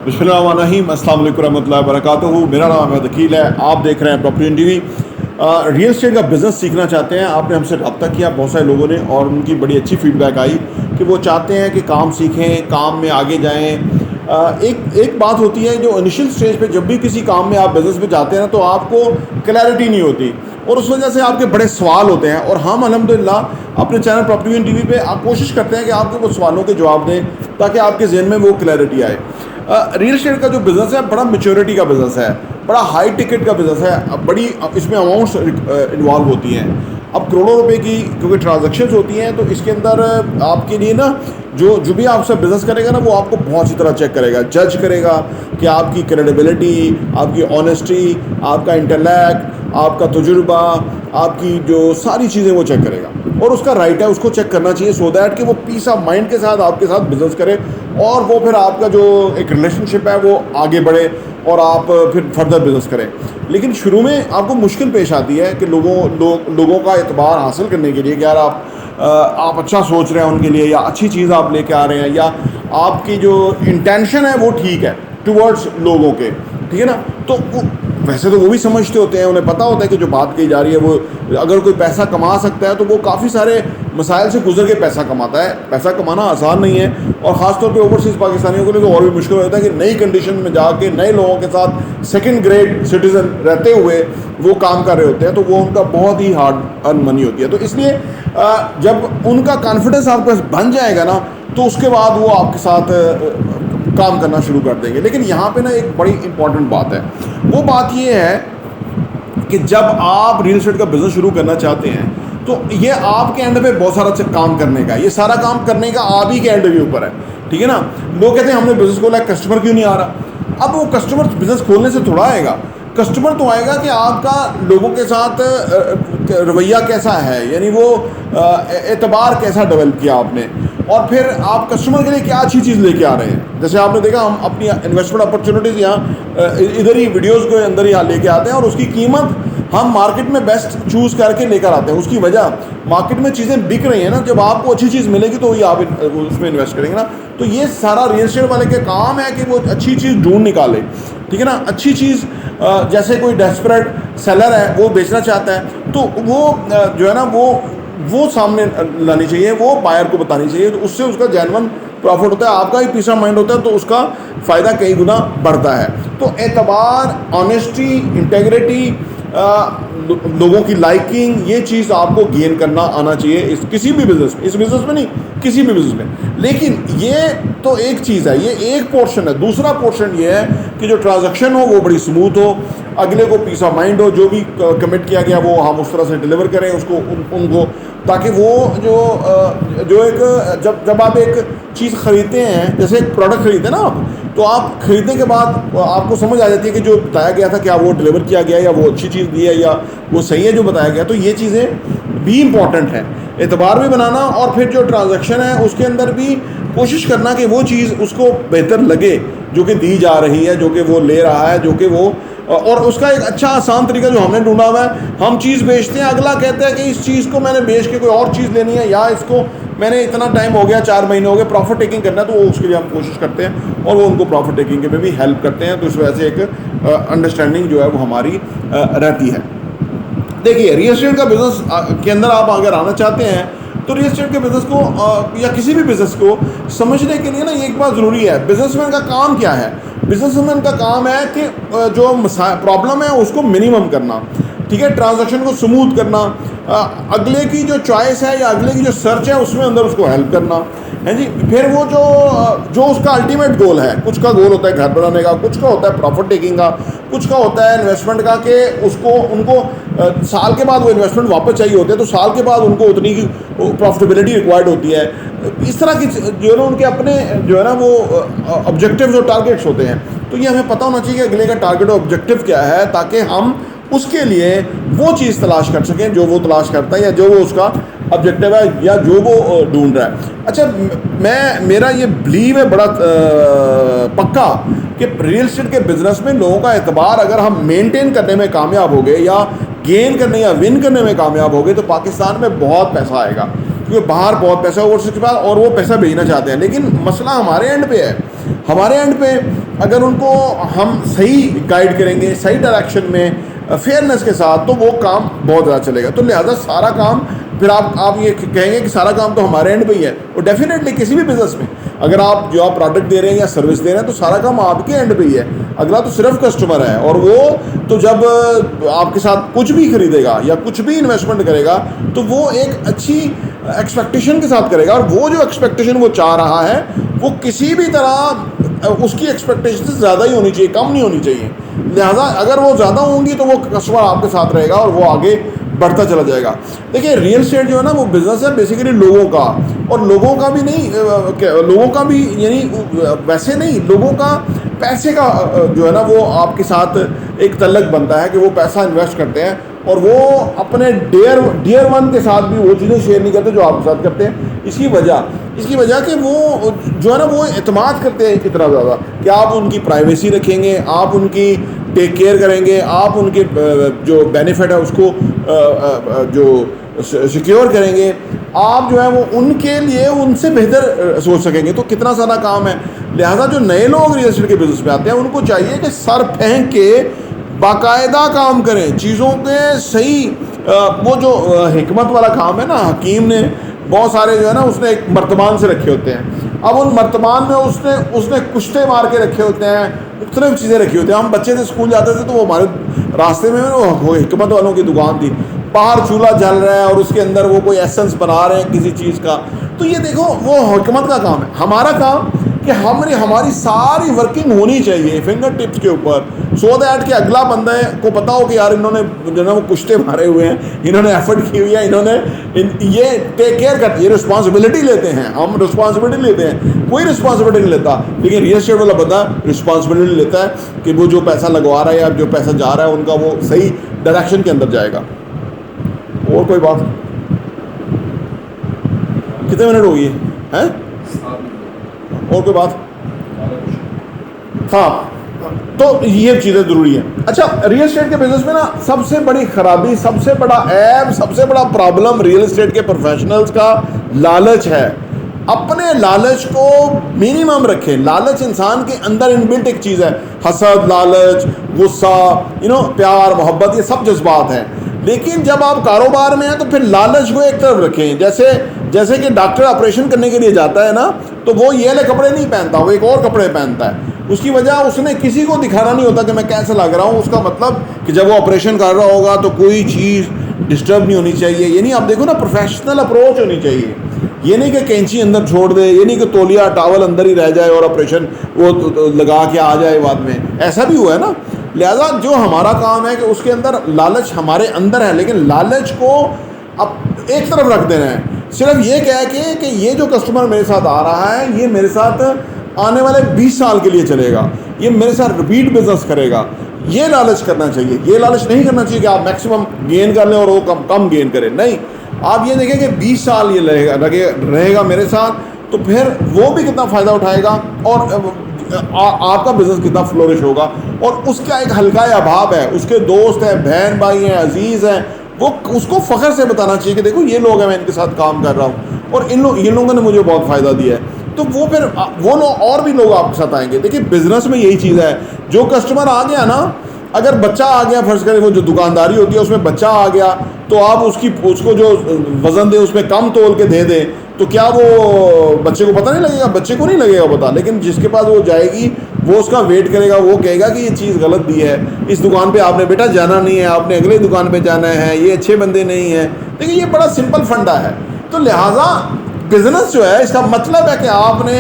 बिस्मिल्लाहिर्रहमानिर्रहीम, अस्सलाम वालेकुम रहमतुल्लाहि वबरकातुहू। मेरा नाम अहमद अकील है। आप देख रहे हैं प्रॉपर्टी टीवी। रियल एस्टेट का बिज़नेस सीखना चाहते हैं, आपने हमसे रब्ता किया बहुत सारे लोगों ने और उनकी बड़ी अच्छी फीडबैक आई कि वो चाहते हैं कि काम सीखें, काम में आगे जाएं। एक बात होती है, जो इनिशियल स्टेज पे जब भी किसी काम में आप बिज़नेस में जाते हैं ना, तो आपको क्लैरिटी नहीं होती और उस वजह से आपके बड़े सवाल होते हैं। और हम अल्हम्दुलिल्लाह अपने चैनल प्रॉपर्टी टीवी पे कोशिश करते हैं कि आपके वो सवालों के जवाब दें ताकि आपके जहन में वो क्लैरिटी आए। रियल एस्टेट का जो बिज़नेस है बड़ा मैच्योरिटी का बिज़नेस है, बड़ा हाई टिकट का बिज़नेस है, बड़ी इसमें अमाउंट्स इन्वॉल्व होती हैं। अब करोड़ों रुपए की क्योंकि ट्रांजैक्शंस होती हैं, तो इसके अंदर आपके लिए ना जो भी आपसे बिज़नेस करेगा ना, वो आपको बहुत अच्छी तरह चेक करेगा, जज करेगा कि आपकी क्रेडिबिलिटी, आपकी ऑनेस्टी, आपका इंटेलेक्ट, आपका तजुर्बा, आपकी जो सारी चीज़ें वो चेक करेगा। और उसका राइट है, उसको चेक करना चाहिए सो दैट कि वो पीस ऑफ माइंड के साथ आपके साथ बिज़नेस करे और वो फिर आपका जो एक रिलेशनशिप है वो आगे बढ़े और आप फिर फर्दर बिज़नेस करें। लेकिन शुरू में आपको मुश्किल पेश आती है कि लोगों का एतबार हासिल करने के लिए कि यार आप अच्छा सोच रहे हैं उनके लिए, या अच्छी चीज़ आप लेके आ रहे हैं, या आपकी जो इंटेंशन है वो ठीक है टुवर्ड्स लोगों के, ठीक है ना। तो वैसे तो वो भी समझते होते हैं, उन्हें पता होता है कि जो बात कही जा रही है वो अगर कोई पैसा कमा सकता है तो वो काफ़ी सारे मसाइल से गुजर के पैसा कमाता है। पैसा कमाना आसान नहीं है और ख़ासतौर पे ओवरसीज़ पाकिस्तानियों के लिए तो और भी मुश्किल होता है कि नई कंडीशन में जाके नए लोगों के साथ सेकंड ग्रेड सिटीज़न रहते हुए वो काम कर रहे होते हैं, तो वो उनका बहुत ही हार्ड अर्न मनी होती है। तो इसलिए जब उनका कॉन्फिडेंस आपके पास बन जाएगा ना, तो उसके बाद वो आपके साथ काम करना शुरू कर देंगे। लेकिन यहाँ पे ना एक बड़ी इंपॉर्टेंट बात है, वो बात ये है कि जब आप रियल एस्टेट का बिज़नेस शुरू करना चाहते हैं तो ये आपके एंड पे बहुत सारा काम करने का, ये सारा काम करने का आप ही के एंड के ऊपर है, ठीक है ना। लोग कहते हैं हमने बिज़नेस खोला, कस्टमर क्यों नहीं आ रहा। अब वो कस्टमर बिज़नेस खोलने से थोड़ा आएगा, कस्टमर तो आएगा कि आपका लोगों के साथ रवैया कैसा है, यानी वो एतबार कैसा डेवलप किया आपने, और फिर आप कस्टमर के लिए क्या अच्छी चीज़ लेके आ रहे हैं। जैसे आपने देखा, हम अपनी इन्वेस्टमेंट अपॉर्चुनिटीज़ यहाँ इधर ही वीडियोस को अंदर यहाँ लेके आते हैं और उसकी कीमत हम मार्केट में बेस्ट चूज़ करके लेकर आते हैं। उसकी वजह मार्केट में चीज़ें बिक रही हैं ना, जब आपको अच्छी चीज़ मिलेगी तो ही आप उसमें इन्वेस्ट करेंगे ना। तो ये सारा रियल एस्टेट वाले के काम है कि वो अच्छी चीज़ ढूंढ निकाले, ठीक है ना। अच्छी चीज़ जैसे कोई डेस्परेट सेलर है वो बेचना चाहता है, तो वो जो है ना वो सामने लानी चाहिए, वो बायर को बतानी चाहिए, तो उससे उसका जेन्युइन प्रॉफिट होता है, आपका ही पीस ऑफ माइंड होता है, तो उसका फ़ायदा कई गुना बढ़ता है। तो एतबार, ऑनेस्टी, इंटेग्रिटी, लोगों की लाइकिंग, ये चीज़ आपको गेन करना आना चाहिए इस किसी भी बिज़नेस में, इस बिज़नेस में नहीं किसी भी बिज़नेस में। लेकिन ये तो एक चीज़ है, ये एक पोर्शन है। दूसरा पोर्शन ये है कि जो ट्रांजैक्शन हो वो बड़ी स्मूथ हो, अगले को पीस ऑफ माइंड हो, जो भी कमिट किया गया वो हम उस तरह से डिलीवर करें उसको उनको, ताकि वो जो एक जब आप एक चीज़ ख़रीदते हैं, जैसे एक प्रोडक्ट खरीदते हैं ना आप, तो आप ख़रीदने के बाद आपको समझ आ जाती है कि जो बताया गया था क्या वो डिलीवर किया गया, या वो अच्छी चीज़ दी है, या वो सही है जो बताया गया। तो ये चीज़ें भी इम्पॉर्टेंट हैं, एतबार भी बनाना, और फिर जो ट्रांजैक्शन है उसके अंदर भी कोशिश करना कि वो चीज़ उसको बेहतर लगे जो कि दी जा रही है, जो कि वो ले रहा है, जो कि वो, और उसका एक अच्छा आसान तरीका जो हमने ढूंढा हुआ है, हम चीज़ बेचते हैं, अगला कहता है कि इस चीज़ को मैंने बेच के कोई और चीज़ लेनी है, या इसको मैंने इतना टाइम हो गया, 4 महीने हो गए, प्रॉफिट टेकिंग करना है, तो वो उसके लिए हम कोशिश करते हैं और वो उनको प्रॉफिट टेकिंग के में भी हेल्प करते हैं। तो इस वजह से एक अंडरस्टैंडिंग जो है वो हमारी रहती है। देखिए, रियल एस्टेट का बिज़नेस के अंदर आप अगर आना चाहते हैं तो रियल एस्टेट के बिज़नेस को या किसी भी बिज़नेस को समझने के लिए ना ये एक बात ज़रूरी है, बिजनेसमैन का काम क्या है। बिजनेसमैन का काम है कि जो प्रॉब्लम है उसको मिनिमम करना, ठीक है, ट्रांजैक्शन को स्मूथ करना, अगले की जो चॉइस है या अगले की जो सर्च है उसमें अंदर उसको हेल्प करना है जी। फिर वो जो उसका अल्टीमेट गोल है, कुछ का गोल होता है घर बनाने का, कुछ का होता है प्रॉफिट टेकिंग का, कुछ का होता है इन्वेस्टमेंट का, कि उनको साल के बाद वो इन्वेस्टमेंट वापस चाहिए होते हैं, तो साल के बाद उनको उतनी की प्रॉफिटेबिलिटी रिक्वायर्ड होती है। इस तरह की जो है ना उनके अपने जो है ना वो ऑब्जेक्टिव्स और टारगेट्स होते हैं। तो ये हमें पता होना चाहिए कि अगले का टारगेट और ऑब्जेक्टिव क्या है, ताकि हम उसके लिए वो चीज़ तलाश कर सकें जो वो तलाश करता है, या जो वो उसका ऑब्जेक्टिव है, या जो वो ढूंढ रहा है। अच्छा, मेरा ये बिलीव है बड़ा पक्का कि रियल एस्टेट के बिज़नेस में लोगों का एतबार अगर हम मेंटेन करने में कामयाब हो गए, या गेन करने या विन करने में कामयाब हो गए, तो पाकिस्तान में बहुत पैसा आएगा, क्योंकि बाहर बहुत पैसा ओवरसीज के पास और वो पैसा भेजना चाहते हैं। लेकिन मसला हमारे एंड पे है, हमारे एंड पे अगर उनको हम सही गाइड करेंगे, सही डायरेक्शन में, फेयरनेस के साथ, तो वो काम बहुत ज़्यादा चलेगा। तो लिहाजा सारा काम फिर आप ये कहेंगे कि सारा काम तो हमारे एंड पे ही है, और डेफिनेटली किसी भी बिजनेस में अगर आप जो आप प्रोडक्ट दे रहे हैं या सर्विस दे रहे हैं तो सारा काम आपके एंड पे ही है। अगला तो सिर्फ कस्टमर है, और वो तो जब आपके साथ कुछ भी खरीदेगा या कुछ भी इन्वेस्टमेंट करेगा तो वो एक अच्छी एक्सपेक्टेशन के साथ करेगा, और वो जो एक्सपेक्टेशन वो चाह रहा है वो किसी भी तरह उसकी एक्सपेक्टेशन से ज़्यादा ही होनी चाहिए, कम नहीं होनी चाहिए। लिहाजा अगर वो ज़्यादा होंगी तो वो कस्टमर आपके साथ रहेगा और वो आगे बढ़ता चला जाएगा। देखिए रियल एस्टेट जो है ना वो बिज़नेस है बेसिकली लोगों का, और लोगों का भी नहीं, लोगों का भी यानी वैसे नहीं, लोगों का पैसे का जो है ना वो आपके साथ एक तल्लक बनता है कि वो पैसा इन्वेस्ट करते हैं, और वो अपने डियर वन के साथ भी वो चीज़ें शेयर नहीं करते जो आपके साथ करते हैं। इसकी वजह कि वो जो है ना वो एतमाद करते हैं इतना ज़्यादा कि आप उनकी प्राइवेसी रखेंगे, आप उनकी टेक केयर करेंगे, आप उनके जो बेनिफिट है उसको जो सिक्योर करेंगे, आप जो है वो उनके लिए उनसे बेहतर सोच सकेंगे। तो कितना सारा काम है। लिहाजा जो नए लोग रियल एस्टेट के बिजनेस में आते हैं उनको चाहिए कि सर फेंक के बाकायदा काम करें, चीज़ों के सही वो जो हिकमत वाला काम है ना, हकीम ने बहुत सारे जो है ना उसने एक मर्तबान से रखे होते हैं। अब उन मर्तबान में उसने कुश्ते मार के रखे होते हैं, मुख्तलिफ चीज़ें रखी होती हैं। हम बच्चे से स्कूल जाते थे तो वो हमारे रास्ते में वो हिकमत वालों की दुकान थी, बाहर चूल्हा जल रहा है और उसके अंदर वो कोई एसेंस बना रहे हैं किसी चीज़ का। तो ये देखो वो हिकमत का काम है। हमारा काम कि हमारी सारी वर्किंग होनी चाहिए फिंगर टिप्स के ऊपर, सो दैट कि अगला बंदे को पता हो कि यार इन्होंने जो है वो कुश्ते मारे हुए हैं, इन्होंने एफर्ट की हुई है, इन्होंने ये टेक केयर करते, ये रिस्पॉन्सिबिलिटी लेते हैं। हम रिस्पॉन्सिबिलिटी लेते हैं, कोई रिस्पॉन्सिबिलिटी नहीं लेता, लेकिन रियल एस्टेट वाला बंदा रिस्पॉन्सिबिलिटी लेता है कि वो जो पैसा लगवा रहा है या जो पैसा जा रहा है उनका वो सही डायरेक्शन के अंदर जाएगा। और कोई बात? कितने मिनट हो गई हैं? और कोई बात? हाँ, तो ये चीज़ें ज़रूरी हैं। अच्छा, रियल एस्टेट के बिजनेस में ना सबसे बड़ी खराबी, सबसे बड़ा ऐब, सबसे बड़ा प्रॉब्लम रियल एस्टेट के प्रोफेशनल्स का लालच है। अपने लालच को मिनिमम रखें। लालच इंसान के अंदर इनबिल्ट एक चीज़ है, हसद, लालच, गुस्सा, प्यार, मोहब्बत, ये सब जज्बात हैं। लेकिन जब आप कारोबार में हैं तो फिर लालच को एक तरफ रखें। जैसे कि डॉक्टर ऑपरेशन करने के लिए जाता है ना, तो वो ये वाले कपड़े नहीं पहनता, वो एक और कपड़े पहनता है। उसकी वजह उसने किसी को दिखाना नहीं होता कि मैं कैसे लग रहा हूँ। उसका मतलब कि जब वो ऑपरेशन कर रहा होगा तो कोई चीज़ डिस्टर्ब नहीं होनी चाहिए। ये नहीं, आप देखो ना, प्रोफेशनल अप्रोच होनी चाहिए। ये नहीं कि कैंची अंदर छोड़ दे, ये नहीं कि तौलिया टावल अंदर ही रह जाए और ऑपरेशन वो लगा के आ जाए बाद में, ऐसा भी हुआ है ना। लिहाजा जो हमारा काम है कि उसके अंदर लालच हमारे अंदर है, लेकिन लालच को अब एक तरफ रख देना है। सिर्फ ये कह के कि ये जो कस्टमर मेरे साथ आ रहा है ये मेरे साथ आने वाले 20 साल के लिए चलेगा, ये मेरे साथ रिपीट बिजनेस करेगा, ये लालच करना चाहिए। ये लालच नहीं करना चाहिए कि आप मैक्सिमम गेन कर लें और वो कम गेन करें। नहीं, आप ये देखें कि 20 साल ये रहेगा मेरे साथ, तो फिर वो भी कितना फ़ायदा उठाएगा और आपका बिजनेस कितना फ्लोरिश होगा। और उसका एक हल्का अभाव है, उसके दोस्त हैं, बहन भाई हैं, अजीज़ हैं, वो उसको फ़ख्र से बताना चाहिए कि देखो ये लोग हैं, मैं इनके साथ काम कर रहा हूँ और इन लोगों ने मुझे बहुत फ़ायदा दिया है। तो वो फिर वो लोग और भी लोग आपके साथ आएंगे। देखिए बिजनेस में यही चीज़ है, जो कस्टमर आ गया ना, अगर बच्चा आ गया, फर्ज करें वो जो दुकानदारी होती है उसमें बच्चा आ गया, तो आप उसको जो वज़न दे उसमें कम तोल के दे दें, तो क्या वो बच्चे को पता नहीं लगेगा? बच्चे को नहीं लगेगा पता। लेकिन जिसके पास वो जाएगी वो उसका वेट करेगा, वो कहेगा कि ये चीज़ गलत दी है, इस दुकान पे आपने बेटा जाना नहीं है, आपने अगले दुकान पे जाना है, ये अच्छे बंदे नहीं हैं। देखिए ये बड़ा सिंपल फंडा है। तो लिहाजा बिजनेस जो है इसका मतलब है कि आपने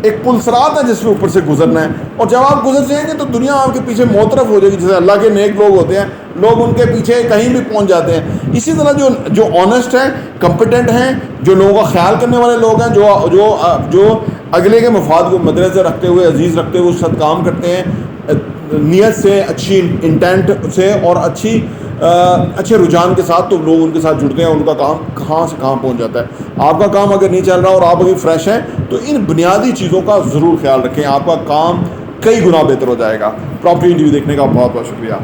एक पुलसरात है जिसके ऊपर से गुजरना है, और जब आप गुजर जाएंगे तो दुनिया आपके पीछे मोतरफ हो जाएगी। जैसे अल्लाह के नेक लोग होते हैं, लोग उनके पीछे कहीं भी पहुंच जाते हैं। इसी तरह जो ऑनेस्ट हैं, कॉम्पिटेंट हैं, जो लोगों का ख्याल करने वाले लोग हैं, जो अगले के मफाद को मद्देनज़र रखते हुए, अजीज़ रखते हुए उसके साथ काम करते हैं नियत से, अच्छी इंटेंट से और अच्छे रुझान के साथ, तो लोग उनके साथ जुड़ते हैं, उनका काम कहाँ से कहाँ पहुँच जाता है। आपका काम अगर नहीं चल रहा और आप अभी फ्रेश हैं तो इन बुनियादी चीज़ों का ज़रूर ख्याल रखें, आपका काम कई गुना बेहतर हो जाएगा। प्रॉपर्टी इंटरव्यू देखने का बहुत बहुत शुक्रिया।